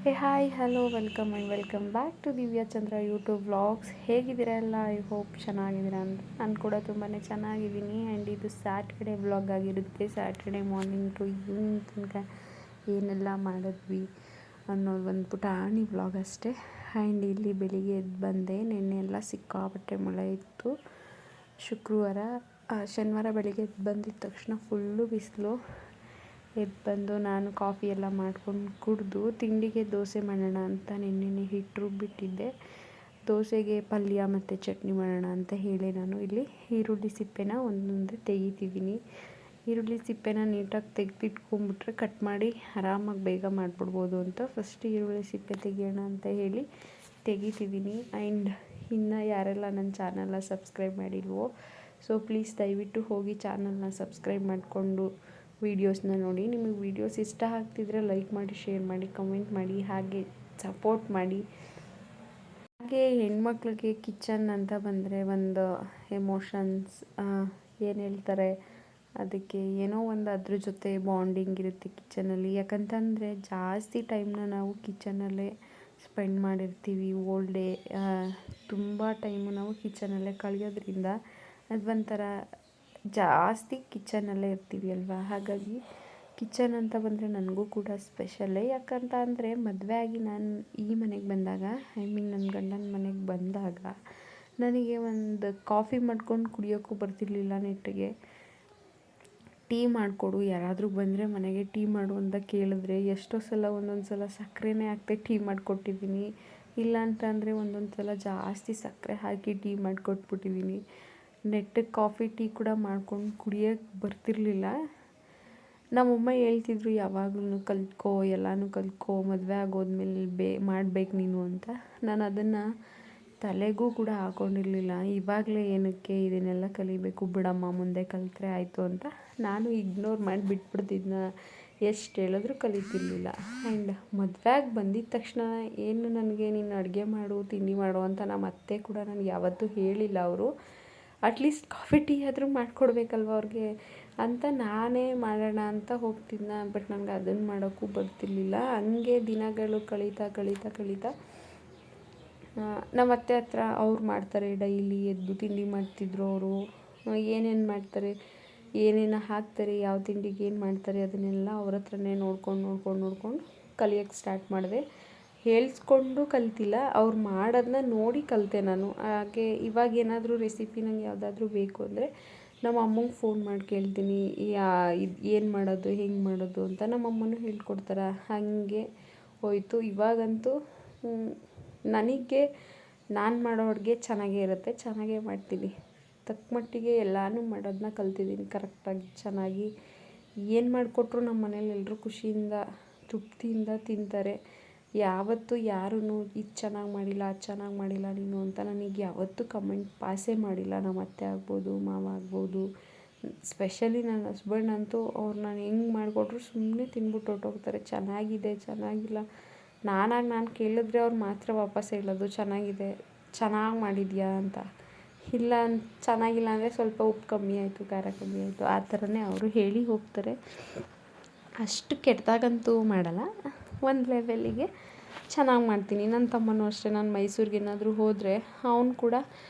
Hey hi hello welcome back to Divya Chandra YouTube vlogs. ಹೇಗಿದ್ದೀರಾ ಎಲ್ಲ? I hope ಚೆನ್ನಾಗಿದ್ದೀರಾ ಅಂತ. ನಾನು ಕೂಡ ತುಂಬಾ ಚೆನ್ನಾಗಿದ್ದೀನಿ. ಆ್ಯಂಡ್ ಇದು ಸ್ಯಾಟರ್ಡೇ ವ್ಲಾಗ್ ಆಗಿರುತ್ತೆ. ಸ್ಯಾಟರ್ಡೇ ಮಾರ್ನಿಂಗ್ ಟು ಈವ್ನಿಂಗ್ ತನಕ ಏನೆಲ್ಲ ಮಾಡಿದ್ವಿ ಅನ್ನೋದು ಒಂದು ಪುಟಾಣಿ ವ್ಲಾಗ್ ಅಷ್ಟೇ. ಆ್ಯಂಡ್ ಇಲ್ಲಿ ಬೆಳಿಗ್ಗೆ ಎದ್ದು ಬಂದೆ. ನಿನ್ನೆ ಎಲ್ಲ ಸಿಕ್ಕಾಪಟ್ಟೆ ಮಳೆ ಇತ್ತು. ಶನಿವಾರ ಬೆಳಿಗ್ಗೆ ಎದ್ದು ಬಂದಿದ್ದ ತಕ್ಷಣ ಫುಲ್ಲು ಬಿಸಿಲು. ಎದ್ದು ಬಂದು ನಾನು ಕಾಫಿ ಎಲ್ಲ ಮಾಡ್ಕೊಂಡು ಕುಡಿದು ತಿಂಡಿಗೆ ದೋಸೆ ಮಾಡೋಣ ಅಂತ ನಿನ್ನೆ ಹಿಟ್ಟು ರುಬ್ಬಿಟ್ಟಿದ್ದೆ. ದೋಸೆಗೆ ಪಲ್ಯ ಮತ್ತು ಚಟ್ನಿ ಮಾಡೋಣ ಅಂತ ಹೇಳಿ ನಾನು ಇಲ್ಲಿ ಈರುಳ್ಳಿ ಸಿಪ್ಪೆನ ಒಂದೊಂದೇ ತೆಗಿತಿದ್ದೀನಿ. ಈರುಳ್ಳಿ ಸಿಪ್ಪೆನ ನೀಟಾಗಿ ತೆಗೆದಿಟ್ಕೊಂಡ್ಬಿಟ್ರೆ ಕಟ್ ಮಾಡಿ ಆರಾಮಾಗಿ ಬೇಗ ಮಾಡಿಬಿಡ್ಬೋದು ಅಂತ ಫಸ್ಟ್ ಈರುಳ್ಳಿ ಸಿಪ್ಪೆ ತೆಗಿಯೋಣ ಅಂತ ಹೇಳಿ ತೆಗಿತಿದ್ದೀನಿ. ಆ್ಯಂಡ್ ಇನ್ನು ಯಾರೆಲ್ಲ ನನ್ನ ಚಾನಲ್ನ ಸಬ್ಸ್ಕ್ರೈಬ್ ಮಾಡಿಲ್ವೋ ಸೊ ಪ್ಲೀಸ್ ದಯವಿಟ್ಟು ಹೋಗಿ ಚಾನಲ್ನ ಸಬ್ಸ್ಕ್ರೈಬ್ ಮಾಡಿಕೊಂಡು ವೀಡಿಯೋಸ್ನ ನೋಡಿ. ನಿಮಗೆ ವೀಡಿಯೋಸ್ ಇಷ್ಟ ಆಗ್ತಿದ್ರೆ ಲೈಕ್ ಮಾಡಿ, ಶೇರ್ ಮಾಡಿ, ಕಮೆಂಟ್ ಮಾಡಿ, ಹಾಗೆ ಸಪೋರ್ಟ್ ಮಾಡಿ. ಹಾಗೆ ಹೆಣ್ಮಕ್ಳಿಗೆ ಕಿಚನ್ ಅಂತ ಬಂದರೆ ಒಂದು ಎಮೋಷನ್ಸ್ ಏನು ಹೇಳ್ತಾರೆ, ಅದಕ್ಕೆ ಏನೋ ಒಂದು ಅದ್ರ ಜೊತೆ ಬಾಂಡಿಂಗ್ ಇರುತ್ತೆ ಕಿಚನಲ್ಲಿ. ಯಾಕಂತಂದರೆ ಜಾಸ್ತಿ ಟೈಮ್ನ ನಾವು ಕಿಚನಲ್ಲೇ ಸ್ಪೆಂಡ್ ಮಾಡಿರ್ತೀವಿ. ಓಲ್ ಡೇ ತುಂಬ ಟೈಮು ನಾವು ಕಿಚನಲ್ಲೇ ಕಳೆಯೋದ್ರಿಂದ ಅದು ಒಂಥರ ಜಾಸ್ತಿ ಕಿಚನಲ್ಲೇ ಇರ್ತೀವಿ ಅಲ್ವಾ. ಹಾಗಾಗಿ ಕಿಚನ್ ಅಂತ ಬಂದರೆ ನನಗೂ ಕೂಡ ಸ್ಪೆಷಲ್ಲೇ. ಯಾಕಂತ ಅಂದರೆ ಮದುವೆ ಆಗಿ ನಾನು ಈ ಮನೆಗೆ ಬಂದಾಗ, ನನ್ನ ಗಂಡನ ಮನೆಗೆ ಬಂದಾಗ ನನಗೆ ಒಂದು ಕಾಫಿ ಮಾಡ್ಕೊಂಡು ಕುಡಿಯೋಕ್ಕೂ ಬರ್ತಿರ್ಲಿಲ್ಲ. ನೆಟ್ಟಿಗೆ ಟೀ ಮಾಡಿಕೊಡು, ಯಾರಾದರೂ ಬಂದರೆ ಮನೆಗೆ ಟೀ ಮಾಡು ಅಂತ ಕೇಳಿದ್ರೆ ಎಷ್ಟೋ ಸಲ ಒಂದೊಂದು ಸಲ ಸಕ್ಕರೆನೇ ಹಾಕ್ದೆ ಟೀ ಮಾಡಿಕೊಟ್ಟಿದ್ದೀನಿ. ಇಲ್ಲ ಅಂತಂದರೆ ಒಂದೊಂದು ಸಲ ಜಾಸ್ತಿ ಸಕ್ಕರೆ ಹಾಕಿ ಟೀ ಮಾಡಿಕೊಟ್ಬಿಟ್ಟಿದ್ದೀನಿ. ನೆಟ್ಟಿಗೆ ಕಾಫಿ ಟೀ ಕೂಡ ಮಾಡ್ಕೊಂಡು ಕುಡಿಯೋಕ್ಕೆ ಬರ್ತಿರಲಿಲ್ಲ. ನಮ್ಮಮ್ಮ ಹೇಳ್ತಿದ್ರು ಯಾವಾಗಲೂ ಕಲ್ತ್ಕೋ, ಎಲ್ಲನೂ ಕಲ್ತ್ಕೋ, ಮದುವೆ ಆಗೋದ್ಮೇಲೆ ಮಾಡಬೇಕು ನೀನು ಅಂತ. ನಾನು ಅದನ್ನು ತಲೆಗೂ ಕೂಡ ಹಾಕ್ಕೊಂಡಿರಲಿಲ್ಲ. ಇವಾಗಲೇ ಏನಕ್ಕೆ ಇದನ್ನೆಲ್ಲ ಕಲಿಬೇಕು, ಬಿಡಮ್ಮ ಮುಂದೆ ಕಲಿತ್ರೆ ಆಯಿತು ಅಂತ ನಾನು ಇಗ್ನೋರ್ ಮಾಡಿ ಬಿಟ್ಬಿಡ್ತಿದ್ನ. ಎಷ್ಟು ಹೇಳಿದ್ರೂ ಕಲಿತಿರ್ಲಿಲ್ಲ. ಆ್ಯಂಡ್ ಮದುವೆ ಆಗಿ ಬಂದಿದ್ದ ತಕ್ಷಣ ಏನು ನನಗೆ ನೀನು ಅಡುಗೆ ಮಾಡು, ತಿಂಡಿ ಮಾಡು ಅಂತ ನಮ್ಮ ಅತ್ತೆ ಕೂಡ ನನಗೆ ಯಾವತ್ತೂ ಹೇಳಿಲ್ಲ. ಅವರು ಅಟ್ಲೀಸ್ಟ್ ಕಾಫಿ ಟೀ ಆದರೂ ಮಾಡಿಕೊಡ್ಬೇಕಲ್ವ ಅವ್ರಿಗೆ ಅಂತ ನಾನೇ ಮಾಡೋಣ ಅಂತ ಹೋಗ್ತಿದ್ನ. ಬಟ್ ನನಗೆ ಅದನ್ನು ಮಾಡೋಕ್ಕೂ ಬರ್ತಿರ್ಲಿಲ್ಲ. ಹಂಗೆ ದಿನಗಳು ಕಳೀತಾ ನಮ್ಮ ಅತ್ತೆ ಹತ್ರ ಅವ್ರು ಮಾಡ್ತಾರೆ, ಡೈಲಿ ಎದ್ದು ತಿಂಡಿ ಮಾಡ್ತಿದ್ರು ಅವರು. ಏನೇನು ಮಾಡ್ತಾರೆ, ಏನೇನು ಹಾಕ್ತಾರೆ, ಯಾವ ತಿಂಡಿಗೆ ಏನು ಮಾಡ್ತಾರೆ ಅದನ್ನೆಲ್ಲ ಅವ್ರ ಹತ್ರನೇ ನೋಡ್ಕೊಂಡು ಕಲಿಯೋಕ್ಕೆ ಸ್ಟಾರ್ಟ್ ಮಾಡಿದೆ. ಹೇಳಿಸ್ಕೊಂಡು ಕಲ್ತಿಲ್ಲ, ಅವ್ರು ಮಾಡೋದನ್ನ ನೋಡಿ ಕಲಿತೆ ನಾನು. ಹಾಗೆ ಇವಾಗ ಏನಾದರೂ ರೆಸಿಪಿ ನಂಗೆ ಯಾವುದಾದ್ರೂ ಬೇಕು ಅಂದರೆ ನಮ್ಮ ಅಮ್ಮಂಗೆ ಫೋನ್ ಮಾಡಿ ಕೇಳ್ತೀನಿ, ಇದು ಏನು ಮಾಡೋದು, ಹೆಂಗೆ ಮಾಡೋದು ಅಂತ. ನಮ್ಮ ಅಮ್ಮನೂ ಹೇಳ್ಕೊಡ್ತಾರೆ. ಹಾಗೆ ಹೋಯಿತು. ಇವಾಗಂತೂ ನನಗೆ ನಾನು ಮಾಡೋ ಅಡುಗೆ ಚೆನ್ನಾಗೇ ಇರುತ್ತೆ, ಚೆನ್ನಾಗೇ ಮಾಡ್ತೀನಿ. ತಕ್ಕ ಮಟ್ಟಿಗೆ ಎಲ್ಲನೂ ಮಾಡೋದನ್ನ ಕಲ್ತಿದ್ದೀನಿ ಕರೆಕ್ಟಾಗಿ, ಚೆನ್ನಾಗಿ. ಏನು ಮಾಡಿಕೊಟ್ರು ನಮ್ಮ ಮನೇಲಿ ಎಲ್ಲರೂ ಖುಷಿಯಿಂದ ತೃಪ್ತಿಯಿಂದ ತಿಂತಾರೆ. ಯಾವತ್ತೂ ಯಾರೂ ಇದು ಚೆನ್ನಾಗಿ ಮಾಡಿಲ್ಲ, ಅದು ಚೆನ್ನಾಗಿ ಮಾಡಿಲ್ಲ ನೀನು ಅಂತ ನನಗೆ ಯಾವತ್ತೂ ಕಮೆಂಟ್ ಪಾಸೇ ಮಾಡಿಲ್ಲ. ನಮ್ಮ ಅತ್ತೆ ಆಗ್ಬೋದು, ಮಾವ ಆಗ್ಬೋದು, ಸ್ಪೆಷಲಿ ನನ್ನ ಹಸ್ಬೆಂಡ್ ಅಂತೂ ಅವ್ರು ನಾನು ಹೆಂಗೆ ಮಾಡಿಕೊಟ್ರು ಸುಮ್ಮನೆ ತಿಂದ್ಬಿಟ್ಟು ಹೊರ್ಟೋಗ್ತಾರೆ. ಚೆನ್ನಾಗಿದೆ, ಚೆನ್ನಾಗಿಲ್ಲ, ನಾನು ಕೇಳಿದ್ರೆ ಅವ್ರು ಮಾತ್ರ ವಾಪಸ್ ಹೇಳೋದು ಚೆನ್ನಾಗಿದೆ, ಚೆನ್ನಾಗಿ ಮಾಡಿದ್ಯಾ ಅಂತ. ಇಲ್ಲ ಚೆನ್ನಾಗಿಲ್ಲ ಅಂದರೆ ಸ್ವಲ್ಪ ಉಪ್ಪು ಕಮ್ಮಿ ಆಯಿತು, ಖಾರ ಕಮ್ಮಿ ಆಯಿತು, ಆ ಥರನೇ ಅವರು ಹೇಳಿ ಹೋಗ್ತಾರೆ. ಅಷ್ಟು ಕೆಟ್ಟದಾಗಂತೂ ಮಾಡಲ್ಲ, ಒಂದು ಲೆವೆಲ್ಲಿಗೆ ಚೆನ್ನಾಗಿ ಮಾಡ್ತೀನಿ. ನನ್ನ ತಮ್ಮನೂ ಅಷ್ಟೇ. ನಾನು ಮೈಸೂರಿಗೆ ಏನಾದರೂ ಹೋದರೆ ಅವನು ಕೂಡ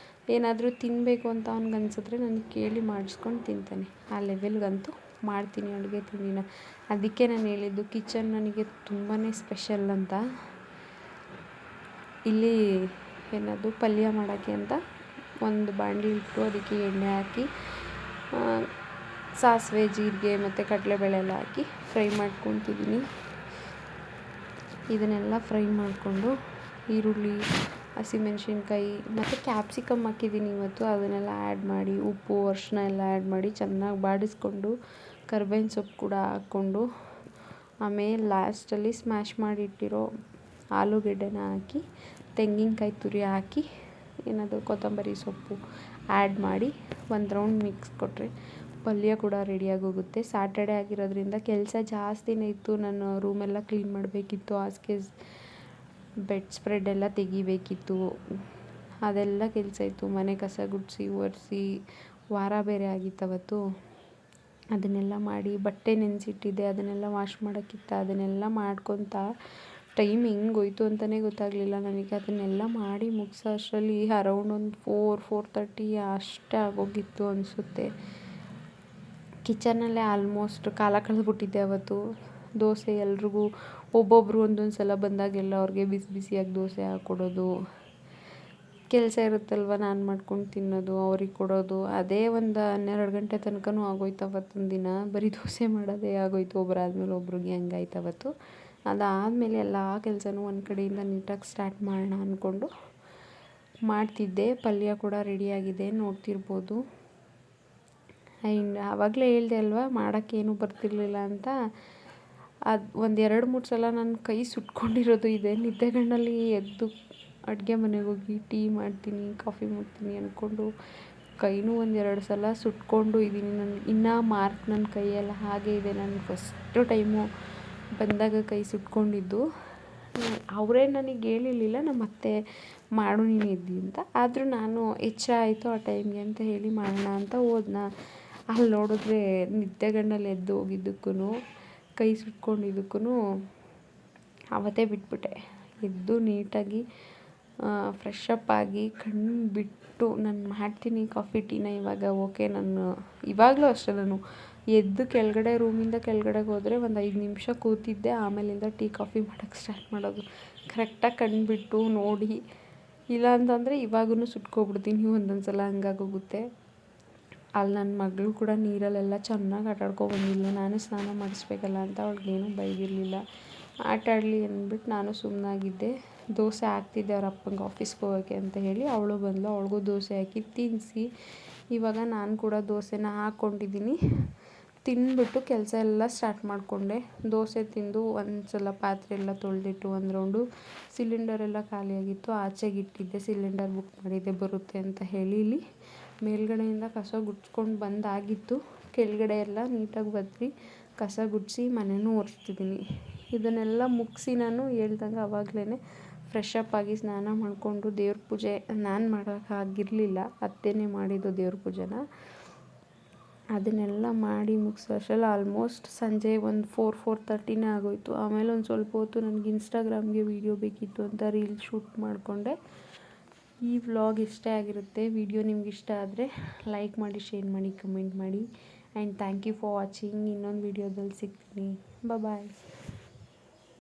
ಏನಾದರೂ ತಿನ್ನಬೇಕು ಅಂತ ಅವ್ನಿಗೆ ಅನಿಸಿದ್ರೆ ನನಗೆ ಕೇಳಿ ಮಾಡಿಸ್ಕೊಂಡು ತಿಂತಾನೆ. ಆ ಲೆವೆಲ್ಗಂತೂ ಮಾಡ್ತೀನಿ ಅಡುಗೆ ತಿಂಡಿನ. ಅದಕ್ಕೆ ನಾನು ಹೇಳಿದ್ದು ಕಿಚನ್ ನನಗೆ ತುಂಬಾ ಸ್ಪೆಷಲ್ ಅಂತ. ಇಲ್ಲಿ ಏನದು ಪಲ್ಯ ಮಾಡೋಕ್ಕೆ ಅಂತ ಒಂದು ಬಾಣಲಿ ಇಟ್ಟು ಅದಕ್ಕೆ ಎಣ್ಣೆ ಹಾಕಿ ಸಾಸಿವೆ, ಜೀರಿಗೆ ಮತ್ತು ಕಡಲೆಬೇಳೆ ಎಲ್ಲ ಹಾಕಿ ಫ್ರೈ ಮಾಡ್ಕೊತಿದ್ದೀನಿ. ಇದನ್ನೆಲ್ಲ ಫ್ರೈ ಮಾಡಿಕೊಂಡು ಈರುಳ್ಳಿ, ಹಸಿಮೆಣ್ಸಿನ್ಕಾಯಿ ಮತ್ತು ಕ್ಯಾಪ್ಸಿಕಮ್ ಹಾಕಿದ್ದೀನಿ ಇವತ್ತು. ಅದನ್ನೆಲ್ಲ ಆ್ಯಡ್ ಮಾಡಿ ಉಪ್ಪು, ಅರಿಶಿನ ಎಲ್ಲ ಆ್ಯಡ್ ಮಾಡಿ ಚೆನ್ನಾಗಿ ಬಾಡಿಸ್ಕೊಂಡು ಕರ್ಬೇವಿನ ಸೊಪ್ಪು ಕೂಡ ಹಾಕ್ಕೊಂಡು ಆಮೇಲೆ ಲಾಸ್ಟಲ್ಲಿ ಸ್ಮ್ಯಾಶ್ ಮಾಡಿಟ್ಟಿರೋ ಆಲೂಗೆಡ್ಡೆನ ಹಾಕಿ ತೆಂಗಿನಕಾಯಿ ತುರಿ ಹಾಕಿ ಏನದು ಕೊತ್ತಂಬರಿ ಸೊಪ್ಪು ಆ್ಯಡ್ ಮಾಡಿ ಒಂದು ರೌಂಡ್ ಮಿಕ್ಸ್ ಕೊಟ್ಟರೆ ಪಲ್ಯ ಕೂಡ ರೆಡಿಯಾಗಿ ಹೋಗುತ್ತೆ. ಸ್ಯಾಟರ್ಡೇ ಆಗಿರೋದ್ರಿಂದ ಕೆಲಸ ಜಾಸ್ತಿನೇ ಇತ್ತು. ನಾನು ರೂಮೆಲ್ಲ ಕ್ಲೀನ್ ಮಾಡಬೇಕಿತ್ತು, ಹಾಸಿಗೆ, ಬೆಡ್ ಸ್ಪ್ರೆಡ್ ಎಲ್ಲ ತೆಗಿಬೇಕಿತ್ತು, ಅದೆಲ್ಲ ಕೆಲಸ ಇತ್ತು. ಮನೆ ಕಸ ಗುಡಿಸಿ ಒರೆಸಿ, ವಾರ ಬೇರೆ ಆಗಿತ್ತು ಅವತ್ತು. ಅದನ್ನೆಲ್ಲ ಮಾಡಿ, ಬಟ್ಟೆ ನೆನೆಸಿಟ್ಟಿದ್ದೆ ಅದನ್ನೆಲ್ಲ ವಾಶ್ ಮಾಡೋಕ್ಕಿತ್ತು. ಅದನ್ನೆಲ್ಲ ಮಾಡ್ಕೊತ ಟೈಮ್ ಹೆಂಗೋಯ್ತು ಅಂತಲೇ ಗೊತ್ತಾಗಲಿಲ್ಲ ನನಗೆ. ಅದನ್ನೆಲ್ಲ ಮಾಡಿ ಮುಗಿಸೋ ಅಷ್ಟರಲ್ಲಿ ಅರೌಂಡ್ ಒಂದು 4:30 ಅಷ್ಟೇ ಆಗೋಗಿತ್ತು ಅನಿಸುತ್ತೆ. ಕಿಚನಲ್ಲೇ ಆಲ್ಮೋಸ್ಟ್ ಕಾಲ ಕಳೆದ್ಬಿಟ್ಟಿದ್ದೆ ಅವತ್ತು. ದೋಸೆ ಎಲ್ರಿಗೂ ಒಬ್ಬೊಬ್ಬರು ಒಂದೊಂದು ಸಲ ಬಂದಾಗೆಲ್ಲ ಅವ್ರಿಗೆ ಬಿಸಿ ಬಿಸಿಯಾಗಿ ದೋಸೆ ಹಾಕ್ಕೊಡೋದು, ಕೆಲಸ ಇರುತ್ತಲ್ವ, ನಾನು ಮಾಡ್ಕೊಂಡು ತಿನ್ನೋದು, ಅವ್ರಿಗೆ ಕೊಡೋದು, ಅದೇ ಒಂದು 12 ಗಂಟೆ ತನಕನೂ ಆಗೋಯ್ತು ಅವತ್ತೊಂದು ದಿನ. ಬರೀ ದೋಸೆ ಮಾಡೋದೇ ಆಗೋಯ್ತು, ಒಬ್ಬರಾದ್ಮೇಲೆ ಒಬ್ರಿಗೆ ಹಂಗಾಯ್ತು ಅವತ್ತು. ಅದಾದಮೇಲೆ ಎಲ್ಲ ಕೆಲಸನೂ ಒಂದು ಕಡೆಯಿಂದ ನೀಟಾಗಿ ಸ್ಟಾರ್ಟ್ ಮಾಡೋಣ ಅಂದ್ಕೊಂಡು ಮಾಡ್ತಿದ್ದೆ. ಪಲ್ಯ ಕೂಡ ರೆಡಿಯಾಗಿದೆ, ನೋಡ್ತಿರ್ಬೋದು. ಆ್ಯಂಡ್ ಆವಾಗಲೇ ಹೇಳಿದೆ ಅಲ್ವಾ ಮಾಡೋಕ್ಕೇನು ಬರ್ತಿರ್ಲಿಲ್ಲ ಅಂತ. ಅದು ಒಂದು 2-3 ಸಲ ನನ್ನ ಕೈ ಸುಟ್ಕೊಂಡಿರೋದು ಇದೆ. ನಿದ್ದೆಗಣ್ಣಲ್ಲಿ ಎದ್ದು ಅಡುಗೆ ಮನೆಗೆ ಹೋಗಿ ಟೀ ಮಾಡ್ತೀನಿ, ಕಾಫಿ ಮಾಡ್ತೀನಿ ಅಂದ್ಕೊಂಡು ಕೈನೂ 1-2 ಸಲ ಸುಟ್ಕೊಂಡು ಇದ್ದೀನಿ. ಇನ್ನೂ ಮಾರ್ಕ್ ನನ್ನ ಕೈಯೆಲ್ಲ ಹಾಗೆ ಇದೆ. ನಾನು ಫಸ್ಟು ಟೈಮು ಬಂದಾಗ ಕೈ ಸುಟ್ಕೊಂಡಿದ್ದು. ಅವರೇ ನನಗೆ ಹೇಳಿರಲಿಲ್ಲ, ನಮ್ಮ ಅತ್ತೆ ಮಾಡು ನೀನು ಎದ್ದು ಅಂತ. ಆದರೂ ನಾನು ಎಚ್ಚರ ಆಯಿತು ಆ ಟೈಮ್ಗೆ ಅಂತ ಹೇಳಿ ಮಾಡೋಣ ಅಂತ ಹೋದ್ನಾ. ಅಲ್ಲಿ ನೋಡಿದ್ರೆ ನಿದ್ದೆಗಣ್ಣಲ್ಲಿ ಎದ್ದು ಹೋಗಿದ್ದಕ್ಕೂ ಕೈ ಸುಟ್ಕೊಂಡಿದ್ದಕ್ಕೂ ಅವತ್ತೇ ಬಿಟ್ಬಿಟ್ಟೆ. ಎದ್ದು ನೀಟಾಗಿ ಫ್ರೆಶ್ ಅಪ್ ಆಗಿ ಕಣ್ಣು ಬಿಟ್ಟು ನಾನು ಮಾಡ್ತೀನಿ ಕಾಫಿ ಟೀನ ಇವಾಗ. ಓಕೆ, ನಾನು ಇವಾಗಲೂ ಅಷ್ಟೇ, ನಾನು ಎದ್ದು ಕೆಳಗಡೆ ರೂಮಿಂದ ಕೆಳಗಡೆಗೆ ಹೋದರೆ ಒಂದು 5 ನಿಮಿಷ ಕೂತಿದ್ದೆ, ಆಮೇಲಿಂದ ಟೀ ಕಾಫಿ ಮಾಡೋಕ್ಕೆ ಸ್ಟಾರ್ಟ್ ಮಾಡೋದು. ಕರೆಕ್ಟಾಗಿ ಕಣ್ಣು ಬಿಟ್ಟು ನೋಡಿ, ಇಲ್ಲ ಅಂತಂದರೆ ಇವಾಗೂ ಸುಟ್ಕೊಬಿಡ್ತೀನಿ ಒಂದೊಂದು ಸಲ, ಹಂಗಾಗೋಗುತ್ತೆ. ಅಲ್ಲಿ ನನ್ನ ಮಗಳು ಕೂಡ ನೀರಲ್ಲೆಲ್ಲ ಚೆನ್ನಾಗಿ ಬಂದಿಲ್ಲ. ನಾನು ಸ್ನಾನ ಮಾಡಿಸ್ಬೇಕಲ್ಲ ಅಂತ ಅವಳಿಗೇನೂ ಬೈದಿರಲಿಲ್ಲ. ಆಟ ಆಡಲಿ ಅಂದ್ಬಿಟ್ಟು ನಾನು ಸುಮ್ಮನಾಗಿದ್ದೆ. ದೋಸೆ ಹಾಕ್ತಿದ್ದೆ ಅವ್ರ ಅಪ್ಪಂಗೆ ಆಫೀಸ್ಗೆ ಹೋಗೋಕ್ಕೆ ಅಂತ ಹೇಳಿ. ಅವಳು ಬಂದಳು, ಅವಳಿಗೂ ದೋಸೆ ಹಾಕಿ ತಿನ್ನಿಸಿ ಇವಾಗ ನಾನು ಕೂಡ ದೋಸೆನ ಹಾಕ್ಕೊಂಡಿದ್ದೀನಿ. ತಿಂದ್ಬಿಟ್ಟು ಕೆಲಸ ಎಲ್ಲ ಸ್ಟಾರ್ಟ್ ಮಾಡಿಕೊಂಡೆ. ದೋಸೆ ತಿಂದು ಒಂದು ಸಲ ಪಾತ್ರೆ ಎಲ್ಲ ತೊಳೆದಿಟ್ಟು ಒಂದು ರೌಂಡು ಸಿಲಿಂಡರೆಲ್ಲ ಖಾಲಿಯಾಗಿತ್ತು, ಆಚೆಗೆ ಇಟ್ಟಿದ್ದೆ. ಸಿಲಿಂಡರ್ ಬುಕ್ ಮಾಡಿದ್ದೆ ಬರುತ್ತೆ ಅಂತ ಹೇಳಿ. ಇಲ್ಲಿ ಮೇಲ್ಗಡೆಯಿಂದ ಕಸ ಗುಡ್ಸ್ಕೊಂಡು ಬಂದಾಗಿತ್ತು, ಕೆಳಗಡೆ ಎಲ್ಲ ನೀಟಾಗಿ ಬದ್ರಿ ಕಸ ಗುಡಿಸಿ ಮನೆಯೂ ಒರೆಸ್ತಿದ್ದೀನಿ. ಇದನ್ನೆಲ್ಲ ಮುಗಿಸಿ ನಾನು ಹೇಳ್ದಂಗೆ ಆವಾಗಲೇ ಫ್ರೆಶ್ ಅಪ್ ಆಗಿ ಸ್ನಾನ ಮಾಡಿಕೊಂಡು ದೇವ್ರ ಪೂಜೆ ನಾನು ಮಾಡೋಕ್ಕಾಗಿರಲಿಲ್ಲ, ಅತ್ತೆನೇ ಮಾಡಿದ್ದು ದೇವ್ರ ಪೂಜೆನ. ಅದನ್ನೆಲ್ಲ ಮಾಡಿ ಮುಗಿಸೋ ಅಷ್ಟರಲ್ಲಿ ಆಲ್ಮೋಸ್ಟ್ ಸಂಜೆ ಒಂದು 4:30 ಆಗೋಯಿತು. ಆಮೇಲೆ ಒಂದು ಸ್ವಲ್ಪ ಹೊತ್ತು ನನಗೆ ಇನ್ಸ್ಟಾಗ್ರಾಮ್ಗೆ ವೀಡಿಯೋ ಬೇಕಿತ್ತು ಅಂತ ರೀಲ್ಸ್ ಶೂಟ್ ಮಾಡಿಕೊಂಡೆ. ಈ ವ್ಲಾಗ್ ಇಷ್ಟೇ ಆಗಿರುತ್ತೆ. ವಿಡಿಯೋ ನಿಮ್ಗೆ ಇಷ್ಟ ಆದರೆ ಲೈಕ್ ಮಾಡಿ, ಶೇರ್ ಮಾಡಿ, ಕಮೆಂಟ್ ಮಾಡಿ. And thank you for watching. ಇನ್ನೊಂದು ವೀಡಿಯೋದಲ್ಲಿ ಸಿಗ್ತೀನಿ. ಬಾಯ್.